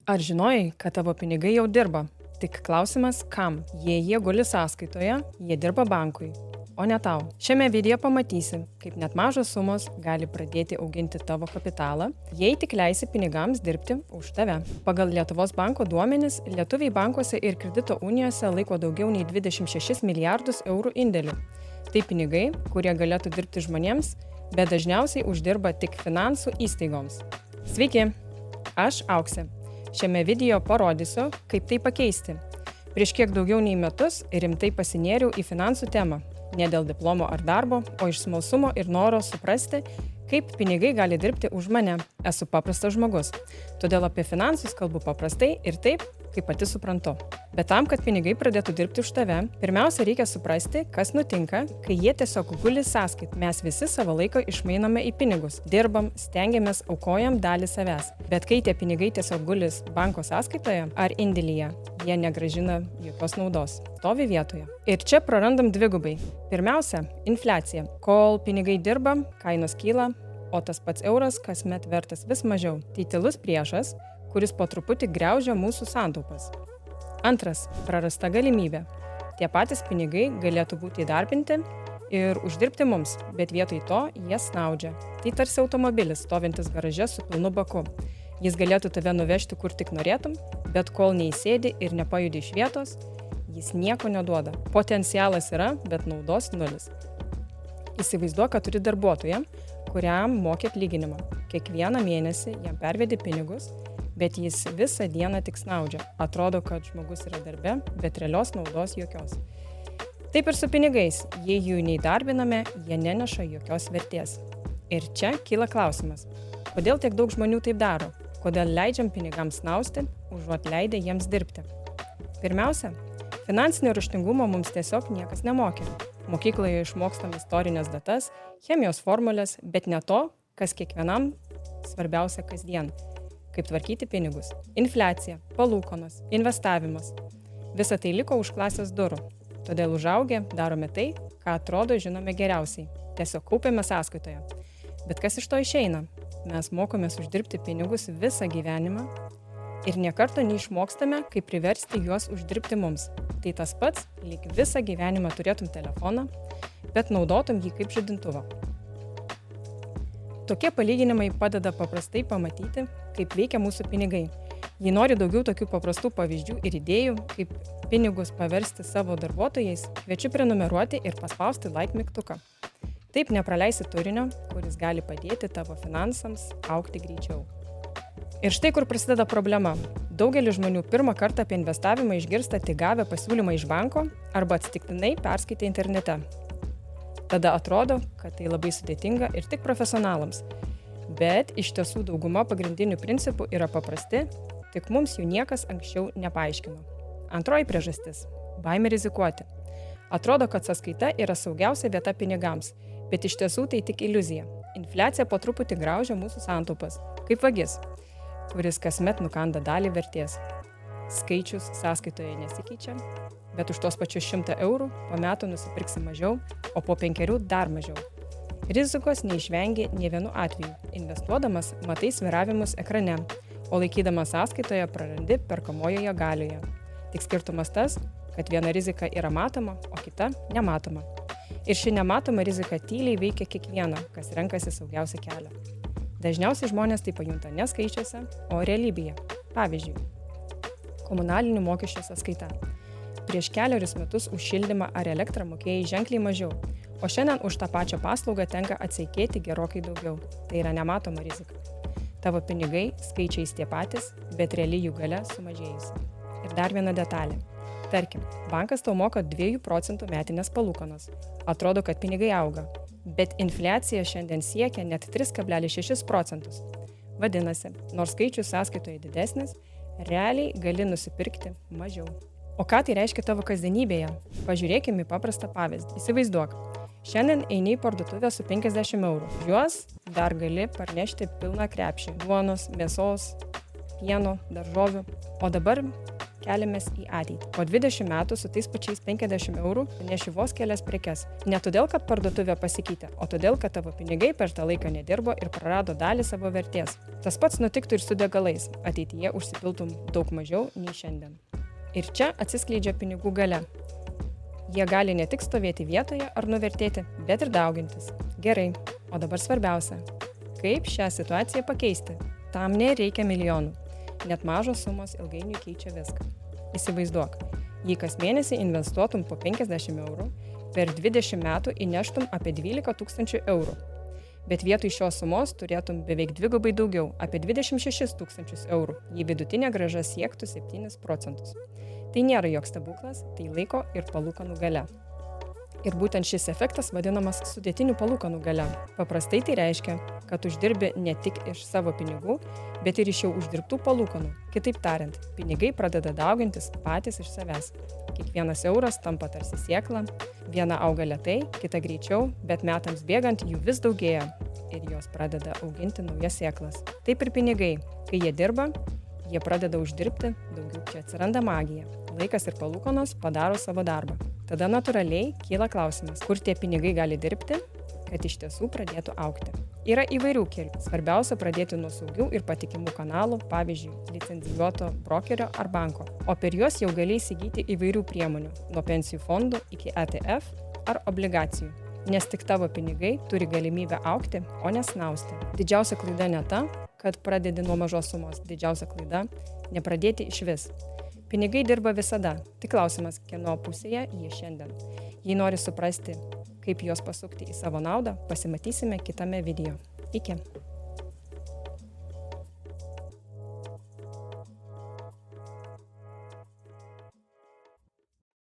Ar žinojai, kad tavo pinigai jau dirba? Tik klausimas, kam? Jei jie guli sąskaitoje, jie dirba bankui, o ne tau. Šiame video pamatysi, kaip net mažos sumos gali pradėti auginti tavo kapitalą, jei tik leisi pinigams dirbti už tave. Pagal Lietuvos banko duomenis, lietuviai bankuose ir kredito unijose laiko daugiau nei 26 milijardus eurų indėlių. Tai pinigai, kurie galėtų dirbti žmonėms, bet dažniausiai uždirba tik finansų įstaigoms. Sveiki, aš Auksė. Šiame video parodysiu, kaip tai pakeisti. Prieš kiek daugiau nei metus rimtai pasinėriau į finansų temą. Ne dėl diplomo ar darbo, o iš smalsumo ir noro suprasti, kaip pinigai gali dirbti už mane. Esu paprastas žmogus. Todėl apie finansus kalbu paprastai ir taip, kaip pati suprantu. Bet tam, kad pinigai pradėtų dirbti už tave, pirmiausia reikia suprasti, kas nutinka, kai jie tiesiog guli sąskait. Mes visi savo laiką išmainome į pinigus. Dirbam, stengiamės, aukojam dalį savęs. Bet kai tie pinigai tiesiog gulis banko sąskaitoje ar indėlyje, jie negrąžina jokios naudos. Stovi vietoje. Ir čia prarandam dvigubai. Pirmiausia, infliacija. Kol pinigai dirba, kainos kyla, o tas pats euras kasmet vertas vis mažiau. Tai tylus priešas, kuris po truputį griaužia mūsų santaupas. Antras, prarasta galimybė. Tie patys pinigai galėtų būti įdarbinti ir uždirbti mums, bet vietoj to jie snaudžia. Tai tarsi automobilis stovintis garaže su pilnu baku. Jis galėtų tave nuvežti kur tik norėtum, bet kol neįsėdi ir nepajudi iš vietos, jis nieko neduoda. Potencialas yra, bet naudos nulis. Įsivaizduok, kad turi darbuotoją, kuriam moki atlyginimą. Kiekvieną mėnesį jam pervedi pinigus, bet jis visą dieną tik snaudžia. Atrodo, kad žmogus yra darbe, bet realios naudos jokios. Taip ir su pinigais. Jei jų neįdarbiname, jie neneša jokios vertės. Ir čia kyla klausimas, kodėl tiek daug žmonių taip daro? Kodėl leidžiam pinigams snausti, užuot leidę jiems dirbti? Pirmiausia, finansinio raštingumo mums tiesiog niekas nemokė. Mokykloje išmokstam istorinės datas, chemijos formulės, bet ne to, kas kiekvienam svarbiausia kasdien. Kaip tvarkyti pinigus. Infliacija, palūkanos, investavimas. Visa tai liko už klasės durų. Todėl užaugę darome tai, ką atrodo žinome geriausiai. Tiesiog kaupiame sąskaitoje. Bet kas iš to išeina? Mes mokomės uždirbti pinigus visą gyvenimą ir niekarto neišmokstame, kaip priversti juos uždirbti mums. Tai tas pats, lyg visą gyvenimą turėtum telefoną, bet naudotum jį kaip žadintuvą. Tokie palyginimai padeda paprastai pamatyti, kaip veikia mūsų pinigai. Jei nori daugiau tokių paprastų pavyzdžių ir idėjų, kaip pinigus paversti savo darbuotojais, kviečiu prenumeruoti ir paspausti like mygtuką. Taip nepraleisi turinio, kuris gali padėti tavo finansams augti greičiau. Ir štai kur prasideda problema. Daugelis žmonių pirmą kartą apie investavimą išgirsta tik gavę pasiūlymą iš banko arba atsitiktinai perskaitę internete. Tada atrodo, kad tai labai sudėtinga ir tik profesionalams. Bet iš tiesų dauguma pagrindinių principų yra paprasti, tik mums jų niekas anksčiau nepaaiškino. Antroji priežastis – baimė rizikuoti. Atrodo, kad sąskaita yra saugiausia vieta pinigams, bet iš tiesų tai tik iliuzija. Infliacija po truputį graužia mūsų santaupas, kaip vagis, kuris kasmet nukanda dalį vertės. Skaičius sąskaitoje nesikeičia, bet už tos pačius 100 eurų po metų nusipirksi mažiau, o po 5 dar mažiau. Rizikos neišvengi nė vienu atveju. Investuodamas matai sviravimus ekrane, o laikydamas sąskaitoje prarandi perkamojoje galioje. Tik skirtumas tas, kad viena rizika yra matoma, o kita nematoma. Ir ši nematoma rizika tyliai veikia kiekvieną, kas renkasi saugiausią kelią. Dažniausiai žmonės tai pajunta ne skaičiuose, o realybėje. Pavyzdžiui, komunalinių mokesčių sąskaita. Prieš kelerius metus už šildymą ar elektrą mokėjai ženkliai mažiau, o šiandien už tą pačią paslaugą tenka atseikėti gerokai daugiau. Tai yra nematoma rizika. Tavo pinigai skaičiais tie patys, bet realiai jų galia sumažėjusi. Ir dar viena detalė. Tarkim, bankas tau moka 2% metinės palūkanos. Atrodo, kad pinigai auga, bet infliacija šiandien siekia net 3,6%. Vadinasi, nors skaičius sąskaitoje didesnis, realiai gali nusipirkti mažiau. O ką tai reiškia tavo kasdienybėje? Pažiūrėkime į paprastą pavyzdį. Įsivaizduok, šiandien eini į parduotuvę su 50 eurų. Juos dar gali parnešti pilną krepšį. Duonos, mėsos, pieno, daržovių. O dabar keliamės į ateitį. Po 20 metų su tais pačiais 50 eurų neši vos kelias prekes. Ne todėl, kad parduotuvė pasikeitė, o todėl, kad tavo pinigai per tą laiką nedirbo ir prarado dalį savo vertės. Tas pats nutiktų ir su degalais. Ateityje užsipiltum daug mažiau nei šiandien. Ir čia atsiskleidžia pinigų galia. Jie gali ne tik stovėti vietoje ar nuvertėti, bet ir daugintis. Gerai, o dabar svarbiausia. Kaip šią situaciją pakeisti? Tam nereikia milijonų. Net mažos sumos ilgainiui keičia viską. Įsivaizduok, jei kas mėnesį investuotum po 50 eurų, per 20 metų įneštum apie 12 000 eurų. Bet vietoj šios sumos turėtum beveik dvigubai daugiau, apie 26 000 eurų, jei vidutinė grąža siektų 7%. Tai nėra joks stebuklas, tai laiko ir palūkanų galia. Ir būtent šis efektas vadinamas sudėtinių palūkanų galia. Paprastai tai reiškia, kad uždirbi ne tik iš savo pinigų, bet ir iš jau uždirbtų palūkanų. Kitaip tariant, pinigai pradeda daugintis patys iš savęs. Kiekvienas euras tampa tarsi sėkla, viena auga lėtai, kita greičiau, bet metams bėgant jų vis daugėja ir jos pradeda auginti naujas sėklas. Taip ir pinigai, kai jie dirba, jie pradeda uždirbti daugiau, čia atsiranda magija. Laikas ir palūkanos padaro savo darbą. Tada natūraliai kyla klausimas, kur tie pinigai gali dirbti, kad iš tiesų pradėtų augti. Yra įvairių kelių. Svarbiausia pradėti nuo saugių ir patikimų kanalų, pavyzdžiui, licencijuoto brokerio ar banko. O per juos jau gali įsigyti įvairių priemonių, nuo pensijų fondų iki ETF ar obligacijų. Nes tik tavo pinigai turi galimybę augti, o nesnausti. Didžiausia klaida ne ta, kad pradedi nuo mažos sumos. Didžiausia klaida – nepradėti išvis. Pinigai dirba visada, tik klausimas, kieno pusėje jie šiandien. Jei nori suprasti, kaip juos pasukti į savo naudą, pasimatysime kitame video. Iki.